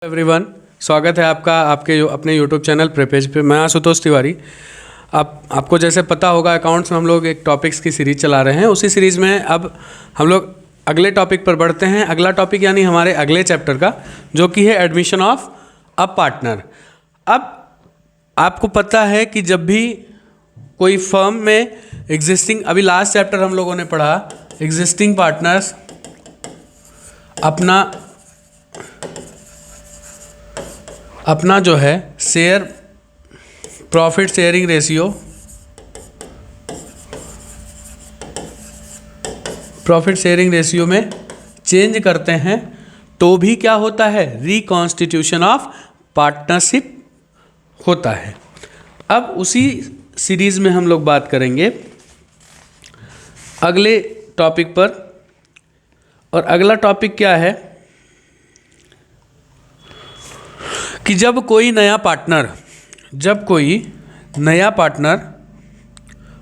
Everyone, स्वागत है आपका आपके अपने यूट्यूब चैनल प्रेपेज पे। मैं आशुतोष तिवारी। आपको जैसे पता होगा, अकाउंट्स में हम लोग एक टॉपिक्स की सीरीज़ चला रहे हैं। उसी सीरीज़ में अब हम लोग अगले टॉपिक पर बढ़ते हैं। अगला टॉपिक यानी हमारे अगले चैप्टर का, जो कि है एडमिशन ऑफ अ पार्टनर। अब आपको पता है कि जब भी कोई फर्म में एग्जिस्टिंग, अभी लास्ट चैप्टर हम लोगों ने पढ़ा, एग्जिस्टिंग पार्टनर्स अपना जो है शेयर, प्रॉफिट शेयरिंग रेशियो में चेंज करते हैं, तो भी क्या होता है, रिकॉन्स्टिट्यूशन ऑफ पार्टनरशिप होता है। अब उसी सीरीज में हम लोग बात करेंगे अगले टॉपिक पर। और अगला टॉपिक क्या है कि जब कोई नया पार्टनर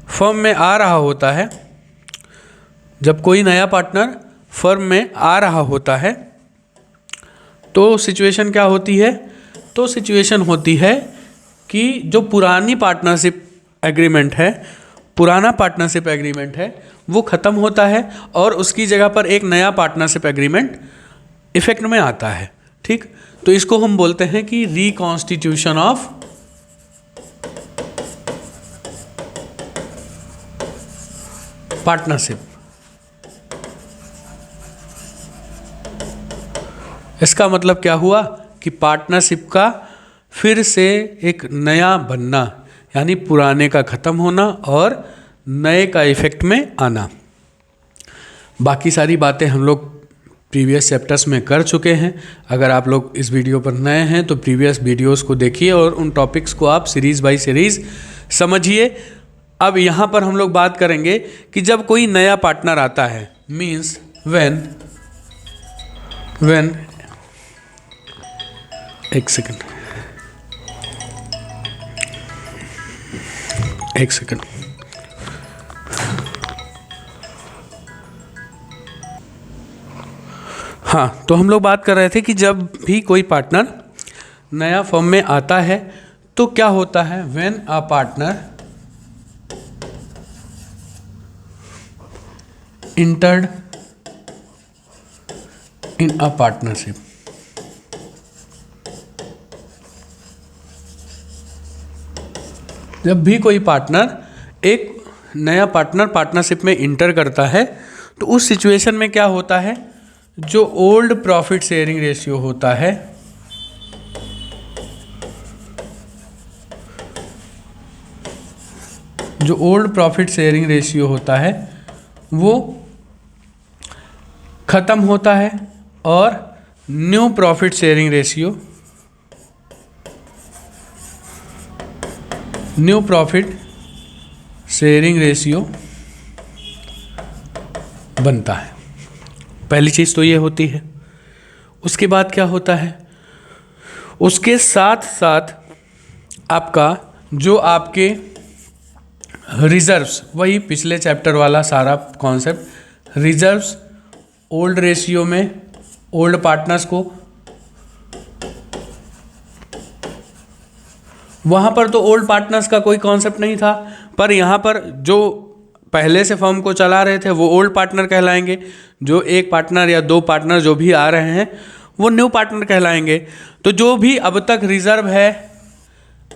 फर्म में आ रहा होता है, तो सिचुएशन क्या होती है? तो सिचुएशन होती है कि जो पुराना पार्टनरशिप एग्रीमेंट है वो ख़त्म होता है और उसकी जगह पर एक नया पार्टनरशिप एग्रीमेंट इफेक्ट में आता है। ठीक, तो इसको हम बोलते हैं कि रिकॉन्स्टिट्यूशन ऑफ पार्टनरशिप। इसका मतलब क्या हुआ कि पार्टनरशिप का फिर से एक नया बनना, यानी पुराने का ख़त्म होना और नए का इफेक्ट में आना। बाकी सारी बातें हम लोग प्रीवियस चैप्टर्स में कर चुके हैं। अगर आप लोग इस वीडियो पर नए हैं तो प्रीवियस वीडियोस को देखिए और उन टॉपिक्स को आप सीरीज़ बाय सीरीज़ समझिए। अब यहाँ पर हम लोग बात करेंगे कि जब कोई नया पार्टनर आता है, मीन्स व्हेन एक सेकंड हाँ, तो हम लोग बात कर रहे थे कि जब भी कोई पार्टनर नया फर्म में आता है तो क्या होता है, when a partner entered in a partnership. जब भी कोई पार्टनर एक नया पार्टनरशिप में इंटर करता है, तो उस सिचुएशन में क्या होता है, जो ओल्ड प्रॉफिट शेयरिंग रेशियो होता है, वो ख़त्म होता है और न्यू प्रॉफिट शेयरिंग रेशियो बनता है। पहली चीज़ तो ये होती है। उसके बाद क्या होता है, उसके साथ साथ आपके रिजर्व्स, वही पिछले चैप्टर वाला सारा कॉन्सेप्ट, रिजर्व्स ओल्ड रेशियो में ओल्ड पार्टनर्स को, वहाँ पर तो ओल्ड पार्टनर्स का कोई कॉन्सेप्ट नहीं था, पर यहाँ पर जो पहले से फर्म को चला रहे थे वो ओल्ड पार्टनर कहलाएंगे। जो एक पार्टनर या दो पार्टनर जो भी आ रहे हैं वो न्यू पार्टनर कहलाएंगे। तो जो भी अब तक रिजर्व है,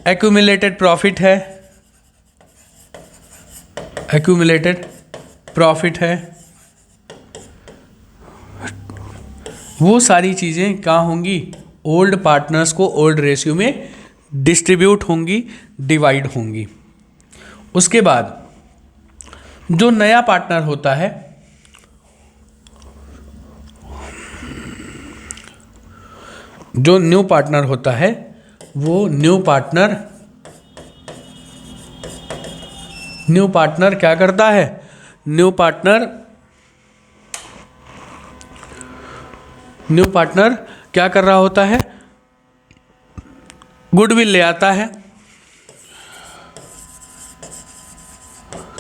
एक्यूमुलेटेड प्रॉफिट है, वो सारी चीज़ें क्या होंगी, ओल्ड पार्टनर्स को ओल्ड रेशियो में डिस्ट्रीब्यूट होंगी, डिवाइड होंगी। उसके बाद जो नया पार्टनर होता है, जो न्यू पार्टनर होता है, वो न्यू पार्टनर क्या करता है, न्यू पार्टनर क्या कर रहा होता है, गुडविल ले आता है।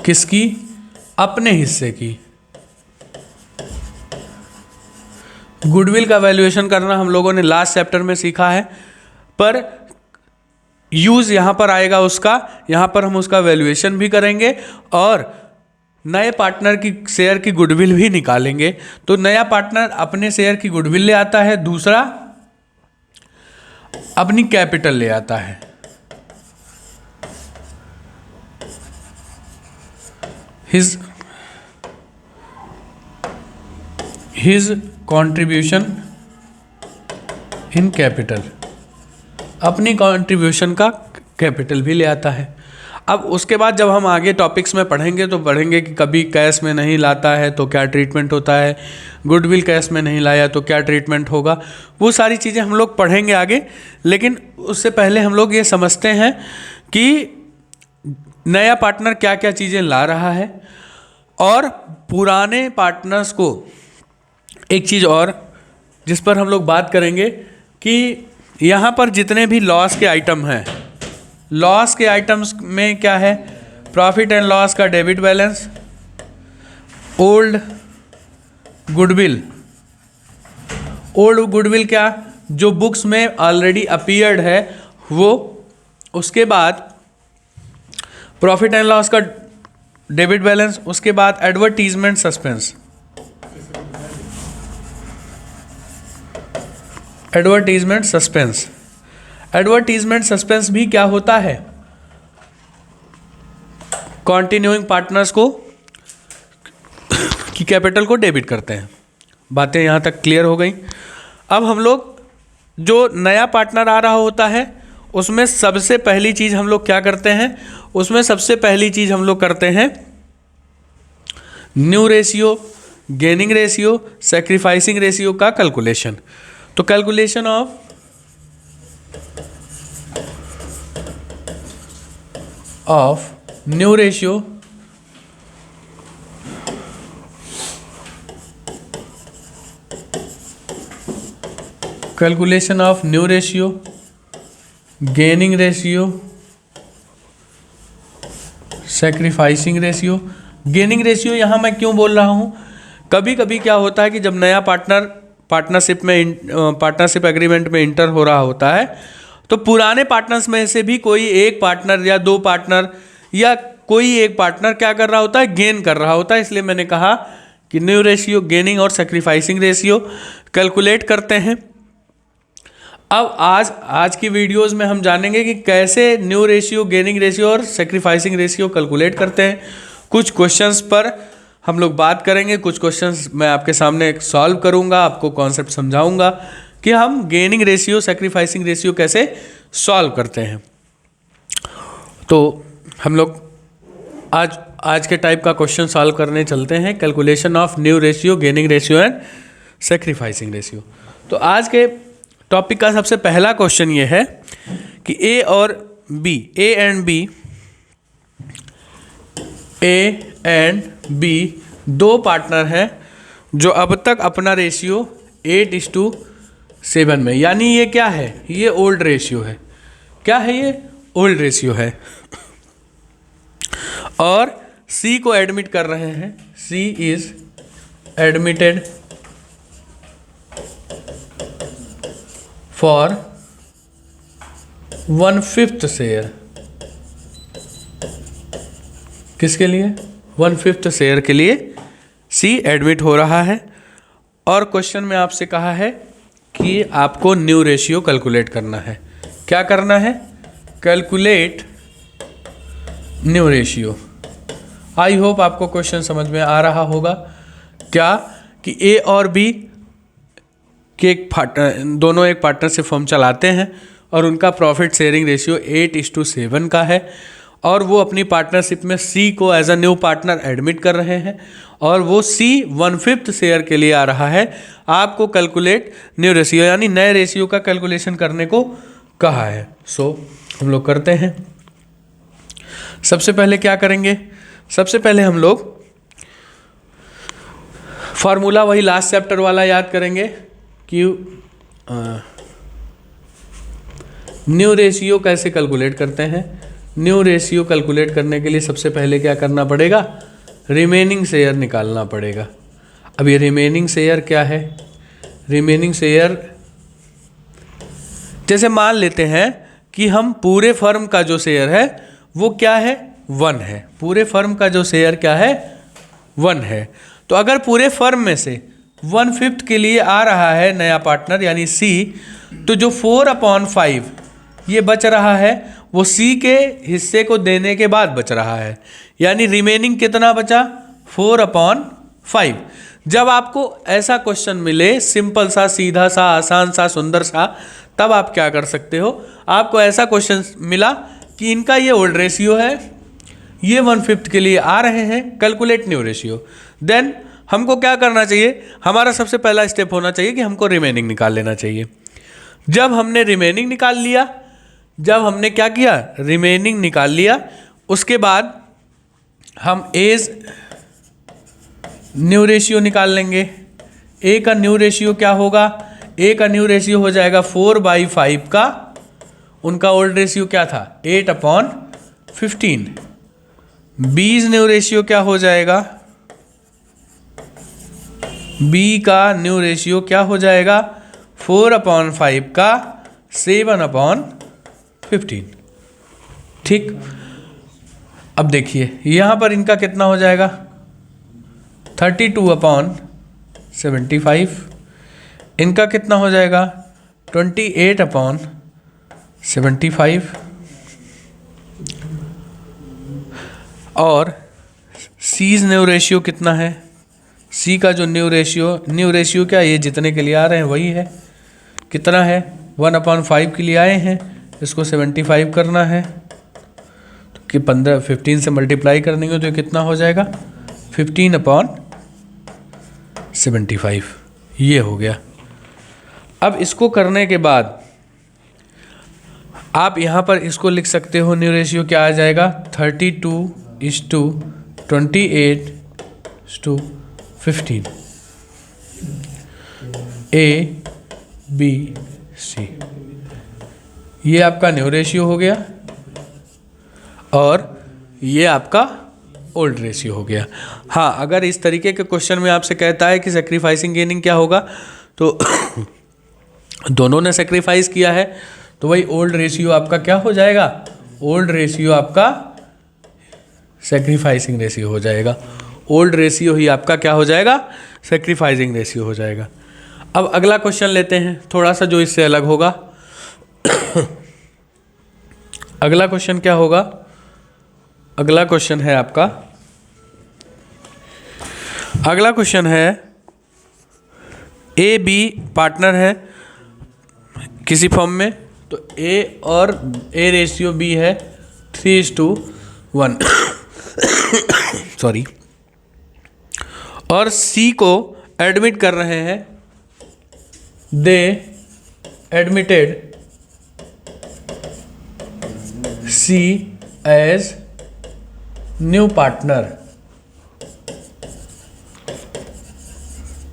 किसकी? अपने हिस्से की। गुडविल का वैल्यूएशन करना हम लोगों ने लास्ट चैप्टर में सीखा है, पर यूज़ यहाँ पर आएगा उसका, यहाँ पर हम उसका वैल्यूएशन भी करेंगे और नए पार्टनर की शेयर की गुडविल भी निकालेंगे। तो नया पार्टनर अपने शेयर की गुडविल ले आता है, दूसरा अपनी कैपिटल ले आता है। हिज कॉन्ट्रीब्यूशन इन कैपिटल, अपनी कॉन्ट्रीब्यूशन का कैपिटल भी ले आता है। अब उसके बाद जब हम आगे टॉपिक्स में पढ़ेंगे तो पढ़ेंगे कि कभी कैश में नहीं लाता है तो क्या ट्रीटमेंट होता है, गुडविल कैश में नहीं लाया तो क्या ट्रीटमेंट होगा, वो सारी चीज़ें हम लोग पढ़ेंगे आगे। लेकिन उससे पहले हम लोग ये समझते हैं कि नया पार्टनर क्या क्या चीज़ें ला रहा है, और पुराने पार्टनर्स को एक चीज़ और जिस पर हम लोग बात करेंगे कि यहाँ पर जितने भी लॉस के आइटम हैं, लॉस के आइटम्स में क्या है, प्रॉफिट एंड लॉस का debit balance, old goodwill, old goodwill क्या जो बुक्स में ऑलरेडी अपीयर्ड है वो, उसके बाद प्रॉफिट एंड लॉस का डेबिट बैलेंस, उसके बाद advertisement suspense, advertisement suspense. Advertisement suspense भी क्या होता है, कॉन्टिन्यूइंग पार्टनर्स को की कैपिटल को डेबिट करते हैं। बातें यहाँ तक क्लियर हो गई। अब हम लोग जो नया पार्टनर आ रहा होता है उसमें सबसे पहली चीज़ हम लोग क्या करते हैं, उसमें सबसे पहली चीज़ हम लोग करते हैं new ratio, gaining ratio, sacrificing ratio का कैलकुलेशन। तो calculation of new ratio, calculation of new ratio, gaining ratio, sacrificing ratio. Gaining ratio यहाँ मैं क्यों बोल रहा हूँ, कभी कभी क्या होता है कि जब नया पार्टनरशिप एग्रीमेंट में इंटर हो रहा होता है तो पुराने पार्टनर्स में से भी कोई एक पार्टनर या दो पार्टनर या कोई एक पार्टनर क्या कर रहा होता है, गेन कर रहा होता है। इसलिए मैंने कहा कि न्यू रेशियो, गेनिंग और सैक्रिफाइसिंग रेशियो कैलकुलेट करते हैं। अब आज की वीडियोस में हम जानेंगे कि कैसे न्यू रेशियो, गेनिंग रेशियो और सैक्रिफाइसिंग रेशियो कैलकुलेट करते हैं। कुछ क्वेश्चंस पर हम लोग बात करेंगे, कुछ क्वेश्चंस मैं आपके सामने सॉल्व करूंगा, आपको कॉन्सेप्ट समझाऊंगा कि हम गेनिंग रेशियो, सैक्रिफाइसिंग रेशियो कैसे सॉल्व करते हैं। तो हम लोग आज के टाइप का क्वेश्चन सॉल्व करने चलते हैं, calculation of new ratio, gaining ratio and sacrificing ratio. तो आज के टॉपिक का सबसे पहला क्वेश्चन ये है कि ए और बी, ए एंड बी दो पार्टनर हैं जो अब तक अपना रेशियो 8:7 में, यानी ये क्या है, ये ओल्ड रेशियो है। क्या है ये, ओल्ड रेशियो है। और सी को एडमिट कर रहे हैं, सी इज एडमिटेड फॉर 1/5 शेयर। किसके लिए, 1/5 शेयर के लिए सी एडमिट हो रहा है। और क्वेश्चन में आपसे कहा है कि आपको न्यू रेशियो कैलकुलेट करना है। क्या करना है, calculate new ratio. I hope आपको क्वेश्चन समझ में आ रहा होगा। क्या कि ए और बी के दोनों एक पार्टनरशिप फर्म चलाते हैं और उनका प्रॉफिट शेयरिंग रेशियो 8:7 का है, और वो अपनी पार्टनरशिप में सी को as a new partner admit कर रहे हैं, और वो सी 1/5 शेयर के लिए आ रहा है। आपको कैलकुलेट न्यू रेशियो यानी नए रेशियो का कैलकुलेशन करने को कहा है। सो हम लोग करते हैं। सबसे पहले क्या करेंगे, सबसे पहले हम लोग फार्मूला वही लास्ट चैप्टर वाला याद करेंगे कि न्यू रेशियो कैसे कैलकुलेट करते हैं। न्यू रेशियो कैलकुलेट करने के लिए सबसे पहले क्या करना पड़ेगा, रिमेनिंग शेयर निकालना पड़ेगा। अब ये रिमेनिंग शेयर क्या है, रिमेनिंग शेयर, जैसे मान लेते हैं कि हम पूरे फर्म का जो शेयर है वो क्या है, 1 है। पूरे फर्म का जो शेयर क्या है, 1 है। तो अगर पूरे फर्म में से 1/5 के लिए आ रहा है नया पार्टनर यानी सी, तो जो 4/5 ये बच रहा है वो सी के हिस्से को देने के बाद बच रहा है, यानी रिमेनिंग कितना बचा, 4/5। जब आपको ऐसा क्वेश्चन मिले, सिंपल सा, सीधा सा, आसान सा, सुंदर सा, तब आप क्या कर सकते हो, आपको ऐसा क्वेश्चन मिला कि इनका ये ओल्ड रेशियो है, ये 1/5 के लिए आ रहे हैं, कैलकुलेट न्यू रेशियो। देन हमको क्या करना चाहिए, हमारा सबसे पहला स्टेप होना चाहिए कि हमको रिमेनिंग निकाल लेना चाहिए। जब हमने रिमेनिंग निकाल लिया, जब हमने क्या किया, रिमेनिंग निकाल लिया, उसके बाद हम एज न्यू रेशियो निकाल लेंगे। ए का न्यू रेशियो क्या होगा, ए का न्यू रेशियो हो जाएगा 4/5 का, उनका ओल्ड रेशियो क्या था, 8/15। बीज न्यू रेशियो क्या हो जाएगा, बी का न्यू रेशियो क्या हो जाएगा, 4/5 का 7/15। ठीक, अब देखिए यहाँ पर इनका कितना हो जाएगा, 32/75। इनका कितना हो जाएगा, 28/75। और सीज न्यू रेशियो कितना है, सी का जो न्यू रेशियो क्या, ये जितने के लिए आ रहे हैं वही है, कितना है, 1/5 के लिए आए हैं, इसको 75 करना है, तो कि 15 से मल्टीप्लाई कर देंगे तो ये कितना हो जाएगा, 15/75। ये हो गया। अब इसको करने के बाद आप यहाँ पर इसको लिख सकते हो, न्यू रेशियो क्या आ जाएगा, 32:28:15, A B C, ये आपका न्यू रेशियो हो गया और ये आपका ओल्ड रेशियो हो गया। हाँ, अगर इस तरीके के क्वेश्चन में आपसे कहता है कि सेक्रीफाइसिंग गेनिंग क्या होगा, तो दोनों ने सेक्रीफाइस किया है तो वही ओल्ड रेशियो आपका क्या हो जाएगा, ओल्ड रेशियो आपका सेक्रीफाइसिंग रेशियो हो जाएगा। ओल्ड रेशियो ही आपका क्या हो जाएगा, सेक्रीफाइसिंग रेशियो हो जाएगा। अब अगला क्वेश्चन लेते हैं, थोड़ा सा जो इससे अलग होगा। अगला क्वेश्चन क्या होगा, अगला क्वेश्चन है आपका, अगला क्वेश्चन है ए बी पार्टनर है किसी फर्म में, तो ए और ए रेशियो बी है 3:1 सॉरी, और सी को एडमिट कर रहे हैं, they admitted C as new partner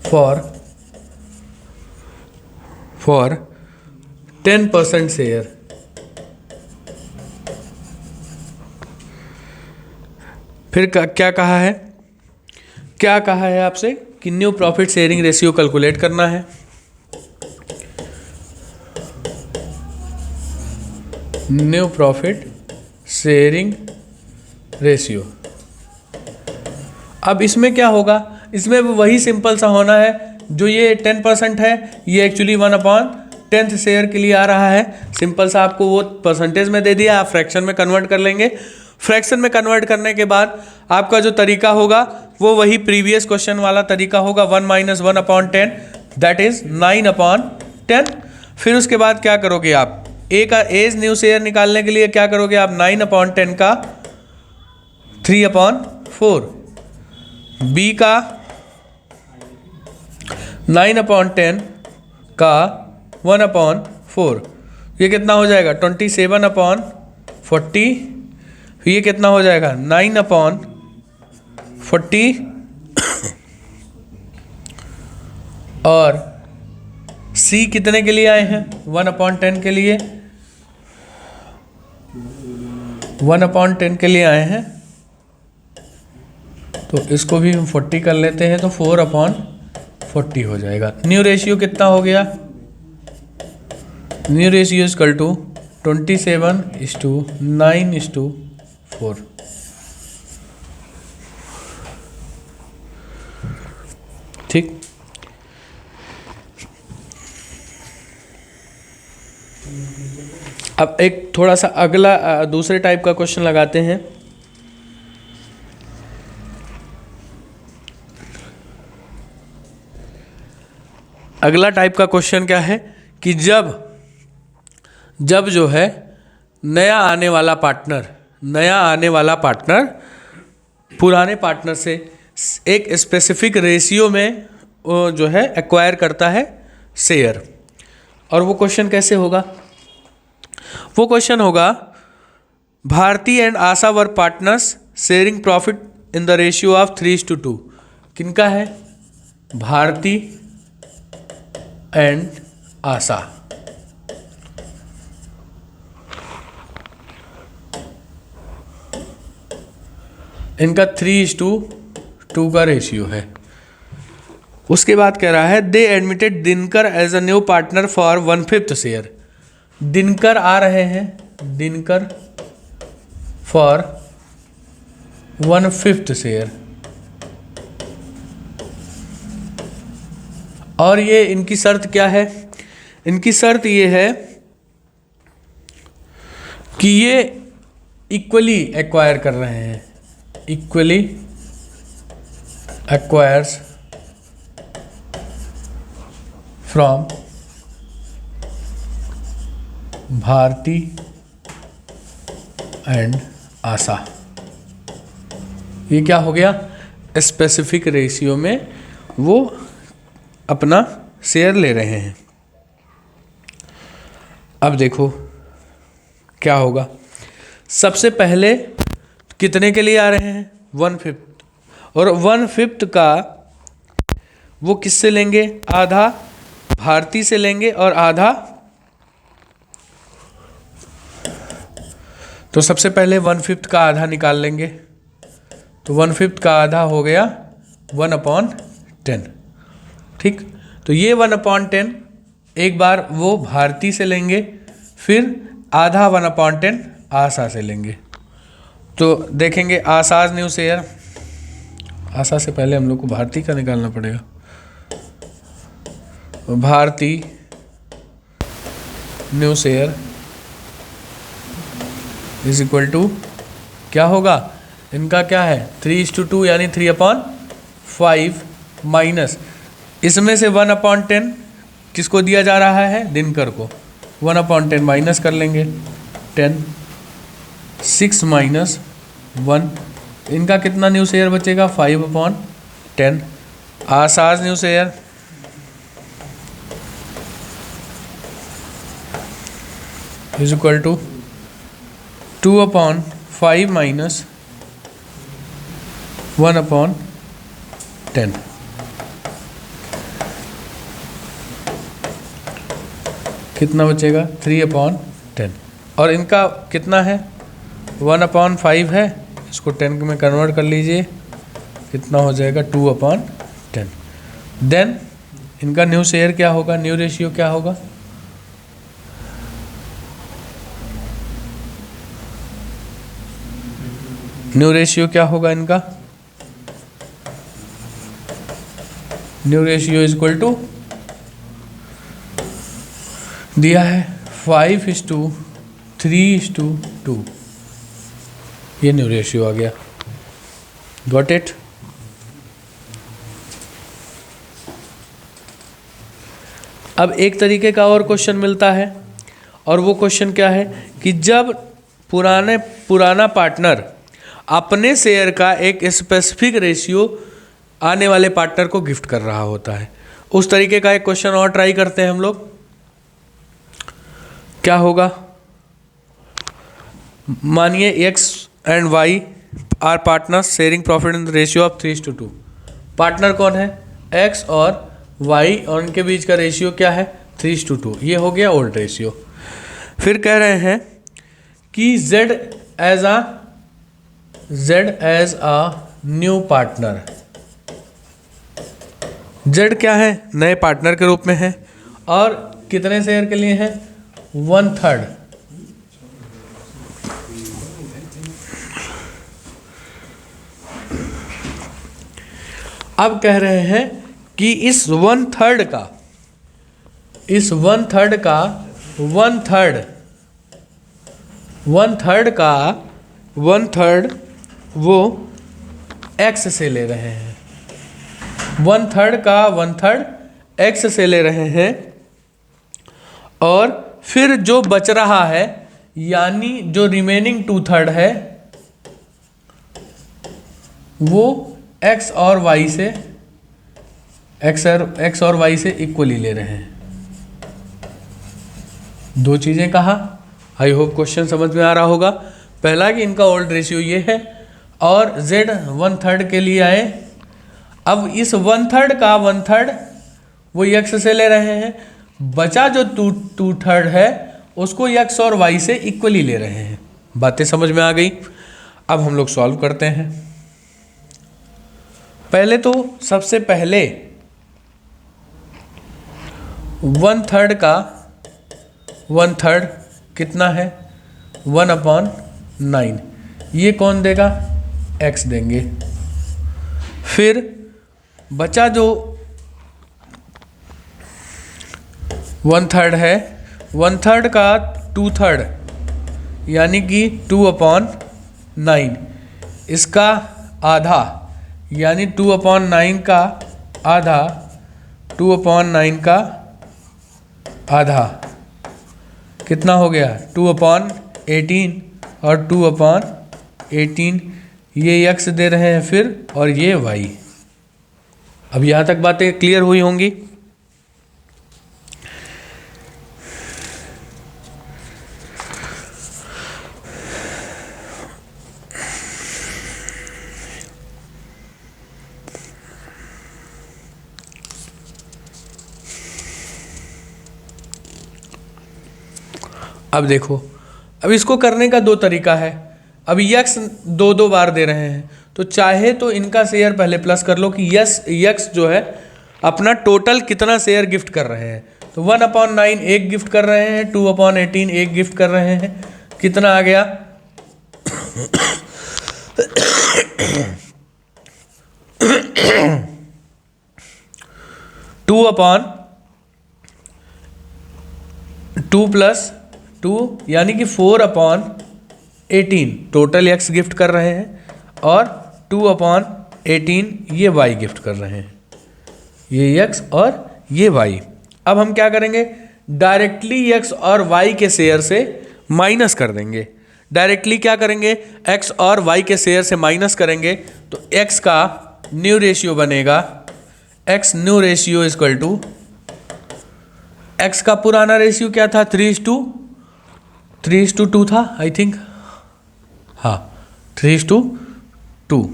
for 10% share. फिर क्या कहा है, क्या कहा है आपसे कि new profit sharing ratio calculate करना है। न्यू प्रॉफिट शेयरिंग रेशियो, अब इसमें क्या होगा, इसमें वही सिंपल सा होना है, जो ये 10% है ये एक्चुअली 1/10 शेयर के लिए आ रहा है। सिंपल सा आपको वो परसेंटेज में दे दिया, आप फ्रैक्शन में कन्वर्ट कर लेंगे। फ्रैक्शन में कन्वर्ट करने के बाद आपका जो तरीका होगा वो वही प्रीवियस क्वेश्चन वाला तरीका होगा, 1 - 1/10 दैट इज 9/10। फिर उसके बाद क्या करोगे आप, ए का एज न्यू शेयर निकालने के लिए क्या करोगे आप, 9/10 का 3/4, बी का 9/10 का 1/4, ये कितना हो जाएगा 27/40, ये कितना हो जाएगा 9/40 और सी कितने के लिए आए हैं 1/10 के लिए, 1/10 के लिए आए हैं, तो इसको भी हम 40 कर लेते हैं, तो 4/40 40 हो जाएगा। न्यू रेशियो कितना हो गया? New ratio equal to 27:9:4। ठीक। अब एक थोड़ा सा अगला दूसरे टाइप का क्वेश्चन लगाते हैं। अगला टाइप का क्वेश्चन क्या है कि जब जो है नया आने वाला पार्टनर पुराने पार्टनर से एक स्पेसिफिक रेशियो में जो है एक्वायर करता है शेयर। और वो क्वेश्चन कैसे होगा? वो क्वेश्चन होगा Bharti and Asha were partners sharing profit in the ratio of 3:2। किनका है? भारती एंड आशा। इनका 3:2 का रेशियो है। उसके बाद कह रहा है they admitted Dinkar as a new partner for 1/5 share. Dinkar आ रहे हैं, दिनकर फॉर 1/5 शेयर। और ये इनकी शर्त क्या है? इनकी शर्त ये है कि ये इक्वली एक्वायर कर रहे हैं, equally acquires from Bharti and Asha. ये क्या हो गया? स्पेसिफिक रेशियो में वो अपना शेयर ले रहे हैं। अब देखो क्या होगा। सबसे पहले कितने के लिए आ रहे हैं? 1/5। और 1/5 का वो किससे लेंगे? आधा भारती से लेंगे और आधा, तो सबसे पहले 1/5 का आधा निकाल लेंगे। तो 1/5 का आधा हो गया 1/10। ठीक। तो ये 1/10 एक बार वो भारती से लेंगे, फिर आधा 1/10 आशा से लेंगे। तो देखेंगे आशाज न्यू शेयर। आशा से पहले हम लोग को भारती का निकालना पड़ेगा। Bharti new share is equal to क्या होगा? इनका क्या है? 3:2 यानी 3/5 माइनस इसमें से 1/10 किसको दिया जा रहा है? दिनकर को। 1/10 माइनस कर लेंगे 10। 6 माइनस 1, इनका कितना न्यू शेयर बचेगा? 5/10। Asha's new share is equal to 2/5 minus 1/10। कितना बचेगा? 3/10। और इनका कितना है? 1/5 है, इसको 10 में कन्वर्ट कर लीजिए, कितना हो जाएगा? 2/10। देन इनका न्यू शेयर क्या होगा? न्यू रेशियो क्या होगा? न्यू रेशियो क्या होगा इनका? New ratio is equal to दिया है 5:3:2। ये न्यू रेशियो आ गया। Got it? अब एक तरीके का और क्वेश्चन मिलता है, और वो क्वेश्चन क्या है कि जब पुराना पार्टनर अपने शेयर का एक स्पेसिफिक रेशियो आने वाले पार्टनर को गिफ्ट कर रहा होता है। उस तरीके का एक क्वेश्चन और ट्राई करते हैं हम लोग। क्या होगा? मानिए x and y are partners sharing profit in the ratio of 3:2। Partner कौन है? x और y, और उनके बीच का रेशियो क्या है? 3:2। ये हो गया ओल्ड रेशियो। फिर कह रहे हैं कि z as a new partner, z क्या है, नए पार्टनर के रूप में है, और कितने शेयर के लिए है, 1/3। अब कह रहे हैं कि इस 1/3 का 1/3 वो एक्स से ले रहे हैं, 1/3 का 1/3 एक्स से ले रहे हैं, और फिर जो बच रहा है यानी जो रिमेनिंग 2/3 है वो एक्स और वाई से इक्वली ले रहे हैं। दो चीज़ें कहा, आई होप क्वेश्चन समझ में आ रहा होगा। पहला कि इनका ओल्ड रेशियो ये है, और z 1/3 के लिए आए। अब इस 1/3 का 1/3 वो x से ले रहे हैं, बचा जो 2/3 है उसको x और y से इक्वली ले रहे हैं। बातें समझ में आ गई। अब हम लोग सॉल्व करते हैं। पहले तो सबसे पहले 1/3 का 1/3 कितना है, 1/9। ये कौन देगा, x देंगे। फिर बचा जो 1/3 है, 1/3 का 2/3 यानी कि 2/9, इसका आधा यानी 2/9 का आधा, 2/9 का आधा कितना हो गया, 2/18, और 2/18 ये x दे रहे हैं फिर, और ये y। अब यहाँ तक बातें क्लियर हुई होंगी। अब देखो, अब इसको करने का दो तरीका है। अब x दो बार दे रहे हैं, तो चाहे तो इनका शेयर पहले प्लस कर लो कि x जो है अपना टोटल कितना शेयर गिफ्ट कर रहे हैं। तो 1/9 एक गिफ्ट कर रहे हैं, 2/18 एक गिफ्ट कर रहे हैं, कितना आ गया 2/2 + 2 यानी कि 4/18 टोटल x गिफ्ट कर रहे हैं, और 2/18 ये y गिफ्ट कर रहे हैं, ये x और ये y। अब हम क्या करेंगे, डायरेक्टली x और y के शेयर से माइनस कर देंगे। डायरेक्टली क्या करेंगे, x और y के शेयर से माइनस करेंगे तो x का न्यू रेशियो बनेगा, x new ratio equal to, x का पुराना रेशियो क्या था, 3:2 था आई थिंक, हाँ 3:2,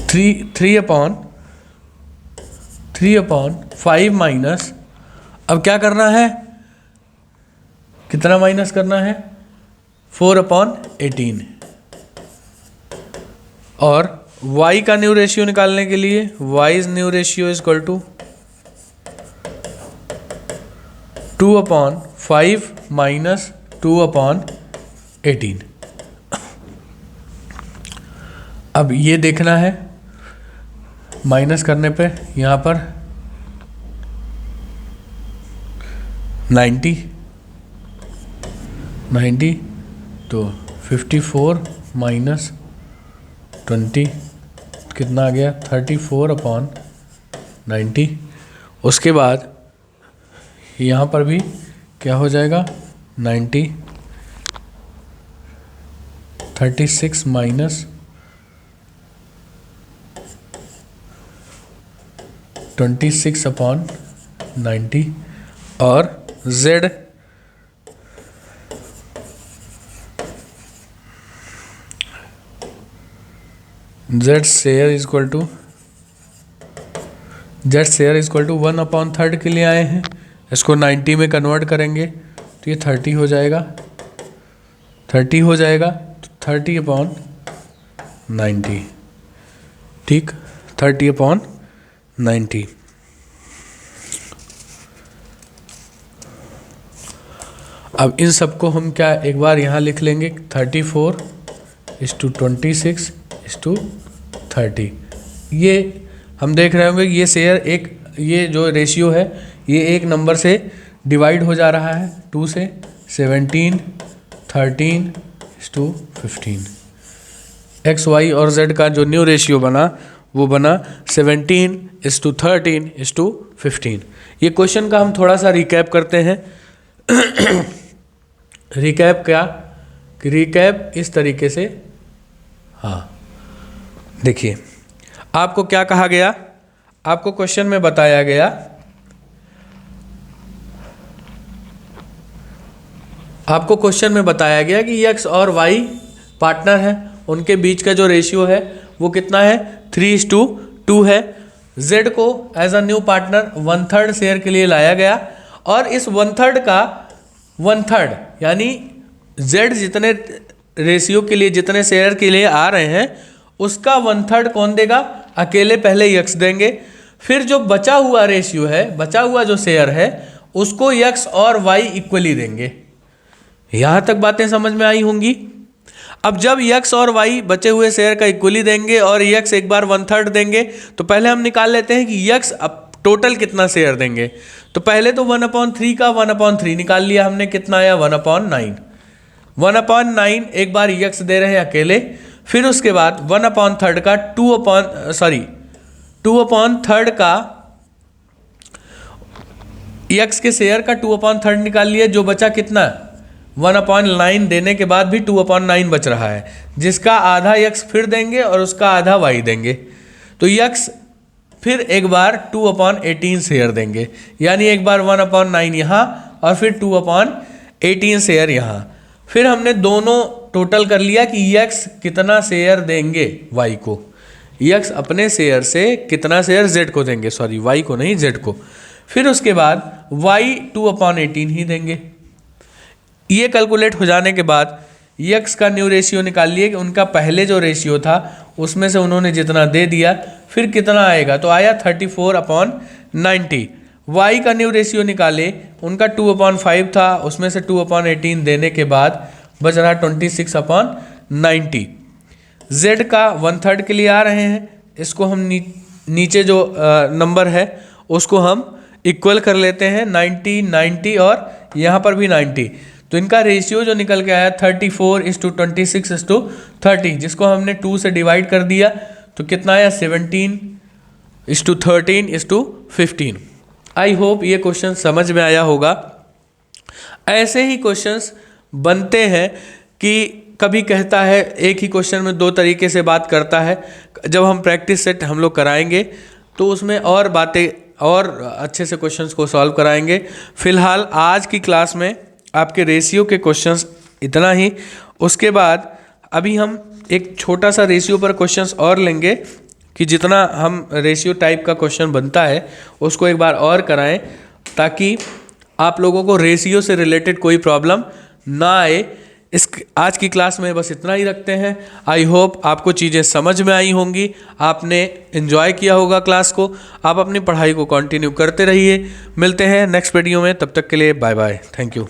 3/5 माइनस, अब क्या करना है, कितना माइनस करना है, 4/18, और y का न्यू रेशियो निकालने के लिए y is new ratio is equal to 2/5 minus 2/18। अब ये देखना है, माइनस करने पे यहाँ पर 90 तो 54 माइनस 20 कितना आ गया, 34/90। उसके बाद यहाँ पर भी क्या हो जाएगा, 90, 36 माइनस 26/90, और z share is equal to 1/3 के लिए आए हैं। इसको 90 में कन्वर्ट करेंगे तो ये 30 हो जाएगा, 30 हो जाएगा, तो 30/90, ठीक, 30/90। 90। अब इन सबको हम क्या एक बार यहाँ लिख लेंगे, 34:26:30। ये हम देख रहे होंगे ये शेयर एक, ये जो रेशियो है ये एक नंबर से डिवाइड हो जा रहा है 2 से, 17, 13:15। एक्स वाई और जेड का जो न्यू रेशियो बना वो बना 17:13:15। ये क्वेश्चन का हम थोड़ा सा रिकैप करते हैं। रिकैप क्या, कि रिकैप इस तरीके से, हाँ देखिए आपको क्या कहा गया, आपको क्वेश्चन में बताया गया, आपको क्वेश्चन में बताया गया कि एक्स और वाई पार्टनर है, उनके बीच का जो रेशियो है वो कितना है, 3:2 है। जेड को as a new partner 1/3 share के लिए लाया गया और इस 1/3 का 1/3 यानी जेड जितने रेशियो के लिए, जितने शेयर के लिए आ रहे हैं उसका 1/3 कौन देगा, अकेले पहले यक्स देंगे, फिर जो बचा हुआ रेशियो है, बचा हुआ जो शेयर है उसको यक्स और वाई इक्वली देंगे। यहां तक बातें समझ में आई होंगी। अब जब यक्स और वाई बचे हुए शेयर का इक्वली देंगे और यक्स एक बार 1/3 देंगे, तो पहले हम निकाल लेते हैं कि यक्स अब टोटल कितना शेयर देंगे। तो पहले तो 1/3 का 1/3 निकाल लिया हमने, कितना आया 1/9। 1/9 एक बार यक्स दे रहे हैं अकेले, फिर उसके बाद 1/3 का 2/3 का यक्स के शेयर का 2/3 निकाल लिया, जो बचा कितना 1/9 देने के बाद भी 2/9 बच रहा है, जिसका आधा यक्स फिर देंगे और उसका आधा वाई देंगे। तो यक्स फिर एक बार 2/18 शेयर देंगे, यानी एक बार 1/9 यहाँ और फिर 2/18 शेयर यहाँ। फिर हमने दोनों टोटल कर लिया कि यक्स कितना शेयर देंगे वाई को, यक्स अपने शेयर से कितना शेयर जेड को देंगे, सॉरी वाई को नहीं जेड को। फिर उसके बाद वाई 2/18 ही देंगे। ये कैलकुलेट हो जाने के बाद यक्स का न्यू रेशियो निकाल लिए कि उनका पहले जो रेशियो था उसमें से उन्होंने जितना दे दिया, फिर कितना आएगा, तो आया 34/90। वाई का न्यू रेशियो निकाले, उनका 2/5 था, उसमें से 2/18 देने के बाद बच रहा 26/90। जेड का 1/3 के लिए आ रहे हैं, इसको हम नीचे जो नंबर है उसको हम इक्वल कर लेते हैं, 90 और यहाँ पर भी 90। तो इनका रेशियो जो निकल के आया 34:26:30, जिसको हमने 2 से डिवाइड कर दिया तो कितना आया 17:13:15। आई होप ये क्वेश्चन समझ में आया होगा। ऐसे ही क्वेश्चंस बनते हैं कि कभी कहता है एक ही क्वेश्चन में 2 तरीके से बात करता है। जब हम प्रैक्टिस सेट हम लोग कराएंगे तो उसमें और बातें और अच्छे से क्वेश्चंस को सॉल्व कराएंगे। फिलहाल आज की क्लास में आपके रेशियो के क्वेश्चंस इतना ही। उसके बाद अभी हम एक छोटा सा रेशियो पर क्वेश्चंस और लेंगे कि जितना हम रेशियो टाइप का क्वेश्चन बनता है उसको एक बार और कराएं, ताकि आप लोगों को रेशियो से रिलेटेड कोई प्रॉब्लम ना आए। इस आज की क्लास में बस इतना ही रखते हैं। आई होप आपको चीज़ें समझ में आई होंगी, आपने एंजॉय किया होगा क्लास को। आप अपनी पढ़ाई को कंटिन्यू करते रहिए। मिलते हैं नेक्स्ट वीडियो में, तब तक के लिए बाय बाय, थैंक यू।